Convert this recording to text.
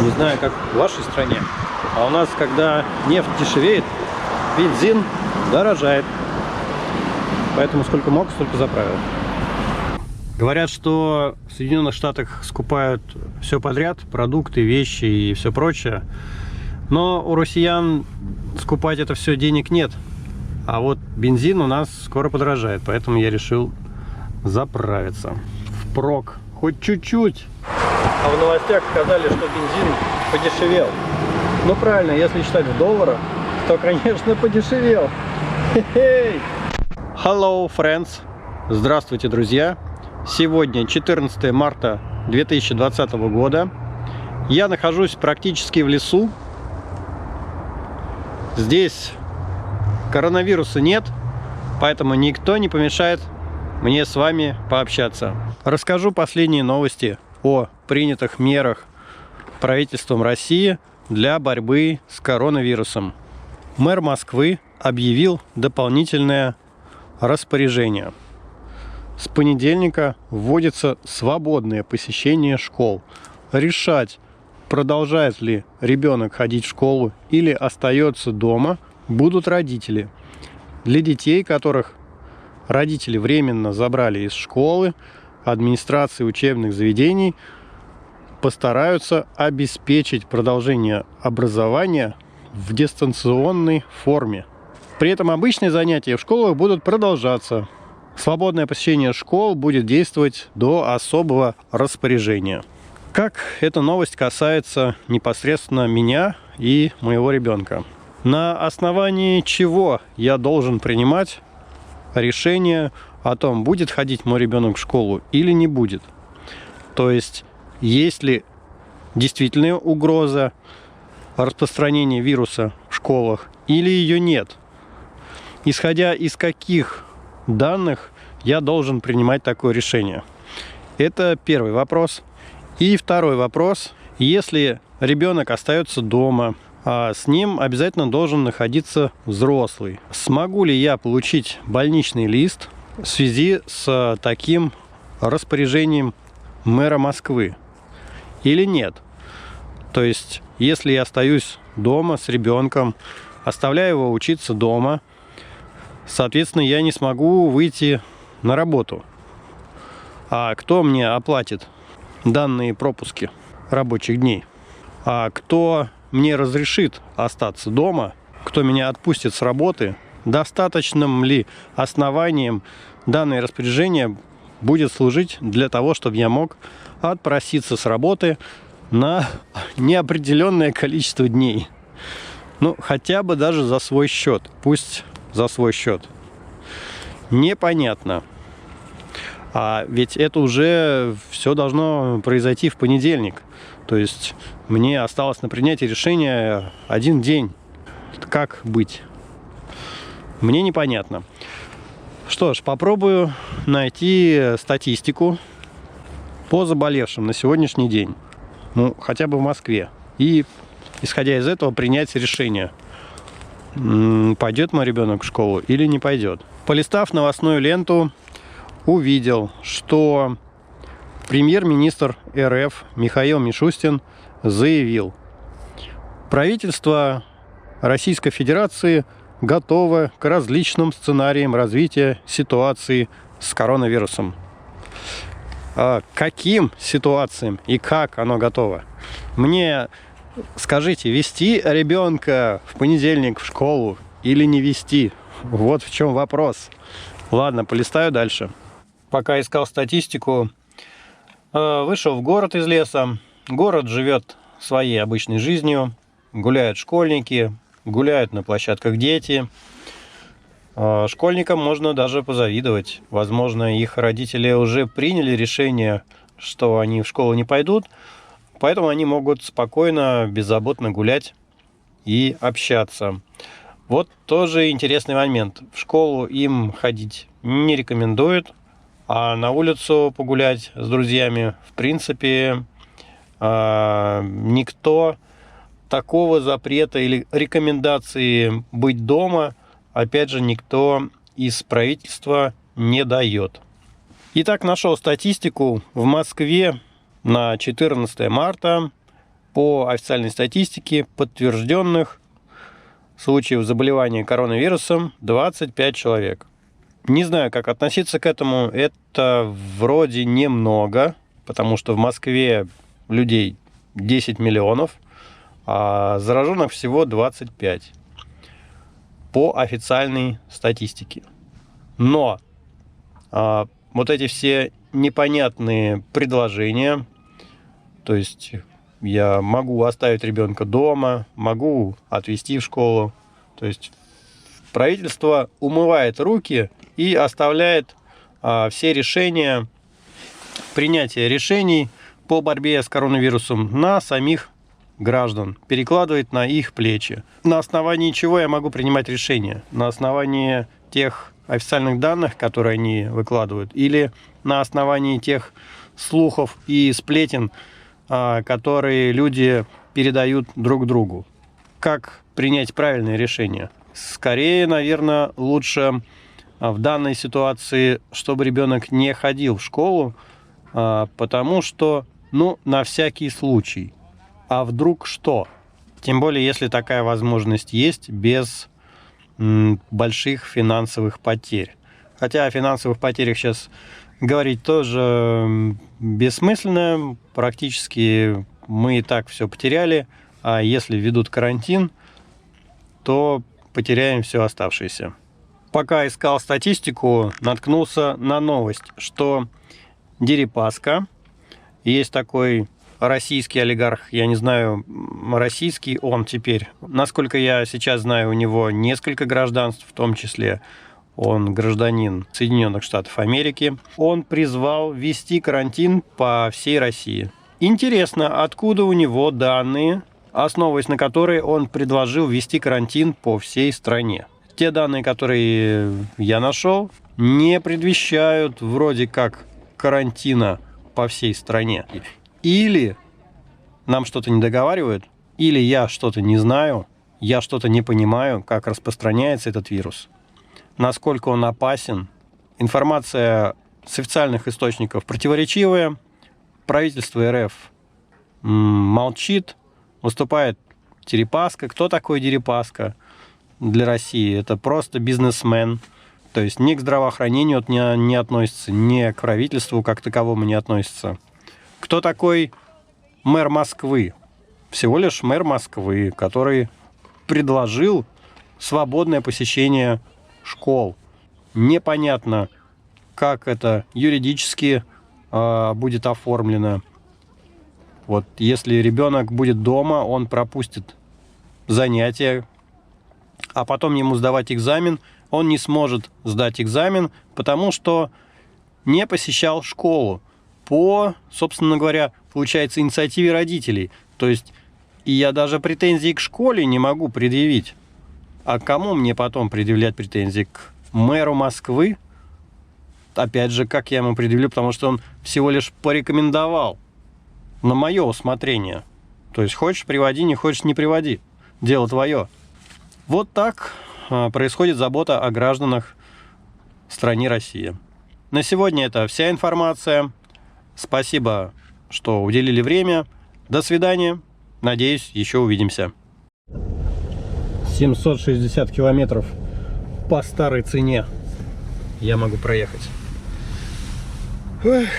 Не знаю, как в вашей стране, а у нас, когда нефть дешевеет, бензин дорожает. Поэтому сколько мог, столько заправил. Говорят, что в Соединенных Штатах скупают все подряд, продукты, вещи и все прочее. Но у россиян скупать это все денег нет. А вот бензин у нас скоро подорожает, поэтому я решил заправиться впрок. Хоть чуть-чуть. А в новостях сказали, что бензин подешевел. Ну правильно, если считать в долларах, то, конечно, подешевел. Хе-хей! Hello, friends! Здравствуйте, друзья! Сегодня 14 марта 2020 года. Я нахожусь практически в лесу. Здесь коронавируса нет, поэтому никто не помешает мне с вами пообщаться. Расскажу последние новости о принятых мерах правительством России для борьбы с коронавирусом. Мэр Москвы объявил дополнительное распоряжение. С понедельника вводится свободное посещение школ. Решать, продолжает ли ребенок ходить в школу или остается дома, будут родители. Для детей, которых родители временно забрали из школы, администрации учебных заведений постараются обеспечить продолжение образования в дистанционной форме. При этом обычные занятия в школах будут продолжаться. Свободное посещение школ будет действовать до особого распоряжения. Как эта новость касается непосредственно меня и моего ребенка? На основании чего я должен принимать решение о том, будет ходить мой ребенок в школу или не будет? То есть ли действительно угроза распространения вируса в школах или ее нет? Исходя из каких данных я должен принимать такое решение? Это первый вопрос. И второй вопрос. Если ребенок остается дома, а с ним обязательно должен находиться взрослый, смогу ли я получить больничный лист в связи с таким распоряжением мэра Москвы или нет? То есть, если я остаюсь дома с ребенком, оставляю его учиться дома, соответственно, я не смогу выйти на работу. А кто мне оплатит данные пропуски рабочих дней? А кто мне разрешит остаться дома? Кто меня отпустит с работы? Достаточным ли основанием данное распоряжение будет служить для того, чтобы я мог отпроситься с работы на неопределенное количество дней? Ну, хотя бы даже за свой счет. Пусть за свой счет. Непонятно. А ведь это уже все должно произойти в понедельник. То есть мне осталось на принятие решения один день. Как быть? Мне непонятно. Что ж, попробую найти статистику по заболевшим на сегодняшний день. Ну, хотя бы в Москве. И, исходя из этого, принять решение, пойдет мой ребенок в школу или не пойдет. Полистав новостную ленту, увидел, что премьер-министр РФ Михаил Мишустин заявил: правительство Российской Федерации готово к различным сценариям развития ситуации с коронавирусом. Каким ситуациям и как оно готово? Мне скажите, вести ребенка в понедельник в школу или не вести? Вот в чем вопрос. Ладно, полистаю дальше. Пока искал статистику, вышел в город из леса. Город живет своей обычной жизнью. Гуляют школьники, гуляют на площадках дети. Школьникам можно даже позавидовать. Возможно, их родители уже приняли решение, что они в школу не пойдут, поэтому они могут спокойно, беззаботно гулять и общаться. Вот тоже интересный момент. В школу им ходить не рекомендуют, а на улицу погулять с друзьями, в принципе, никто такого запрета или рекомендации быть дома, опять же, никто из правительства не дает. Итак, нашел статистику. В Москве на 14 марта По официальной статистике подтвержденных случаев заболевания коронавирусом 25 человек. Не знаю, как относиться к этому. Это вроде немного, потому что в Москве людей 10 миллионов, а зараженных всего 25 по официальной статистике. Но вот эти все непонятные предложения, то есть я могу оставить ребенка дома, могу отвезти в школу, то есть правительство умывает руки и оставляет все решения, принятие решений по борьбе с коронавирусом на самих граждан, перекладывает на их плечи. На основании чего я могу принимать решения? На основании тех официальных данных, которые они выкладывают, или на основании тех слухов и сплетен, которые люди передают друг другу? Как принять правильное решение? Скорее, наверное, лучше в данной ситуации, чтобы ребенок не ходил в школу, потому что, на всякий случай. А вдруг что? Тем более, если такая возможность есть, без больших финансовых потерь. Хотя о финансовых потерях сейчас говорить тоже бессмысленно. Практически мы и так все потеряли. А если введут карантин, то потеряем все оставшееся. Пока искал статистику, наткнулся на новость, что Дерипаска, есть такой российский олигарх, я не знаю, российский он теперь. Насколько я сейчас знаю, у него несколько гражданств, в том числе он гражданин Соединенных Штатов Америки. Он призвал ввести карантин по всей России. Интересно, откуда у него данные, основываясь на которые он предложил ввести карантин по всей стране. Те данные, которые я нашел, не предвещают вроде как карантина по всей стране. Или нам что-то не договаривают, или я что-то не знаю, я что-то не понимаю, как распространяется этот вирус, насколько он опасен. Информация с официальных источников противоречивая. Правительство РФ молчит, выступает Дерипаска. Кто такой Дерипаска для России? Это просто бизнесмен. То есть ни к здравоохранению не относится, ни к правительству как таковому не относится. Кто такой мэр Москвы? Всего лишь мэр Москвы, который предложил свободное посещение школ. Непонятно, как это юридически будет оформлено. Вот если ребенок будет дома, он пропустит занятия, а потом ему сдавать экзамен, он не сможет сдать экзамен, потому что не посещал школу по, собственно говоря, получается, инициативе родителей. То есть и я даже претензий к школе не могу предъявить. А кому мне потом предъявлять претензии? К мэру Москвы? Опять же, как я ему предъявлю, потому что он всего лишь порекомендовал на мое усмотрение. То есть хочешь — приводи, не хочешь — не приводи. Дело твое. Вот так происходит забота о гражданах в стране Россия. На сегодня это вся информация. Спасибо, что уделили время. До свидания. Надеюсь, еще увидимся. 760 километров по старой цене я могу проехать. Эх.